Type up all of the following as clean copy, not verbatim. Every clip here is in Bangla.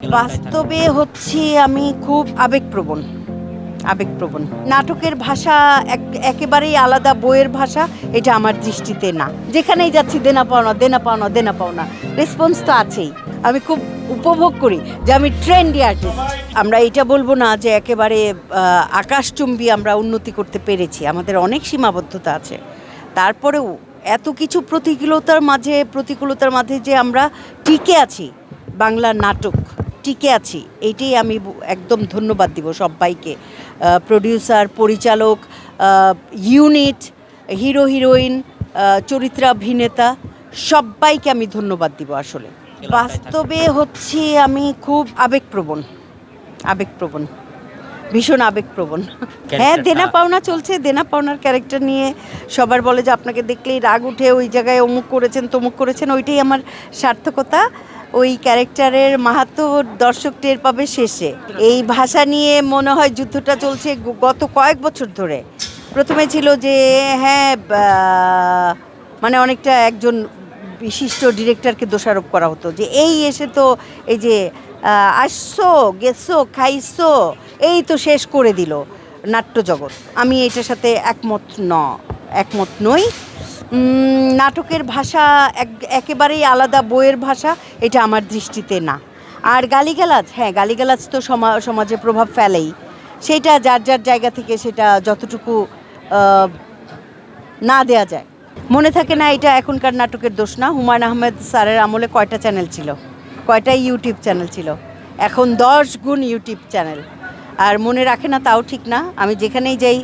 বাস্তবে হচ্ছে আমি খুব আবেগপ্রবণ। নাটকের ভাষা একেবারেই আলাদা, বইয়ের ভাষা এটা আমার দৃষ্টিতে না। যেখানেই যাচ্ছি দেনা পাওনা রেসপন্স তো আছেই। আমি খুব উপভোগ করি যে আমি ট্রেন্ডি আর্টিস্ট। আমরা এটা বলবো না যে একেবারে আকাশচুম্বী আমরা উন্নতি করতে পেরেছি, আমাদের অনেক সীমাবদ্ধতা আছে। তারপরেও এত কিছু প্রতিকূলতার মাঝে যে আমরা টিকে আছি, বাংলা নাটক টিকে আছি, এইটাই আমি একদম ধন্যবাদ দিব সবাইকে। প্রডিউসার, পরিচালক, ইউনিট, হিরো হিরোইন, চরিত্রাভিনেতা সবাইকে আমি ধন্যবাদ দিব। আসলে বাস্তবে হচ্ছে আমি খুব আবেগপ্রবণ, ভীষণ আবেগপ্রবণ। হ্যাঁ, দেনা পাওনা চলছে। দেনা পাওনার ক্যারেক্টার নিয়ে সবার বলে যে আপনাকে দেখলেই রাগ উঠে, ওই জায়গায় অমুক করেছেন তমুক করেছেন, ওইটাই আমার সার্থকতা। ওই ক্যারেক্টারের মাহাত্ম্য দর্শক টের পাবে শেষে। এই ভাষা নিয়ে মনে হয় যুদ্ধটা চলছে গত কয়েক বছর ধরে। প্রথমে ছিল যে হ্যাঁ, মানে অনেকটা একজন বিশিষ্ট ডিরেক্টরকে দোষারোপ করা হতো যে এই এসে তো এই যে আসছো গেছো খাইছো, এই তো শেষ করে দিল নাট্যজগৎ। আমি এটার সাথে একমত নই। নাটকের ভাষা একেবারেই আলাদা, বইয়ের ভাষা এটা আমার দৃষ্টিতে না। আর গালিগালাজ তো সমাজে প্রভাব ফেলেই। সেটা যার যার জায়গা থেকে সেটা যতটুকু না দেয়া যায়। মনে থাকে না, এটা এখনকার নাটকের দোষ না। হুমায়ূন আহমেদ স্যারের আমলে কয়টা ইউটিউব চ্যানেল ছিল, এখন 10 গুণ ইউটিউব চ্যানেল। আর মনে রাখে না তাও ঠিক না। আমি যেখানেই যাই,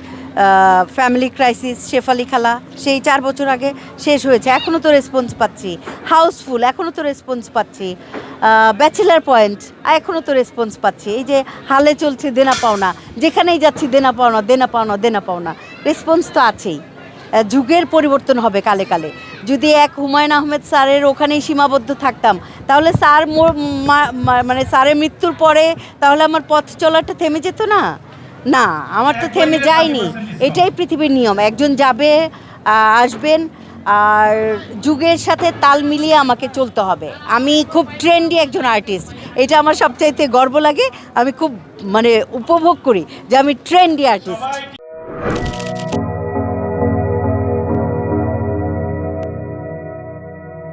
ফ্যামিলি ক্রাইসিস, শেফালি খালা সেই 4 বছর আগে শেষ হয়েছে, এখনও তো রেসপন্স পাচ্ছি। হাউসফুল এখনও তো রেসপন্স পাচ্ছি। ব্যাচেলার পয়েন্ট এখনও তো রেসপন্স পাচ্ছি। এই যে হালে চলছে দেনা পাওনা, যেখানেই যাচ্ছি দেনা পাওনা রেসপন্স তো আছেই। যুগের পরিবর্তন হবে কালে কালে। যদি হুমায়ূন আহমেদ স্যারের ওখানেই সীমাবদ্ধ থাকতাম, তাহলে মানে স্যারের মৃত্যুর পরে তাহলে আমার পথ চলাটা থেমে যেত না। আমার তো থেমে যায়নি। এটাই পৃথিবীর নিয়ম। একজন যাবে, আসবেন, আর যুগের সাথে তাল মিলিয়ে আমাকে চলতে হবে। আমি খুব ট্রেন্ডি একজন আর্টিস্ট, এটা আমার সবচাইতে গর্ব লাগে। আমি খুব উপভোগ করি যে আমি ট্রেন্ডি আর্টিস্ট।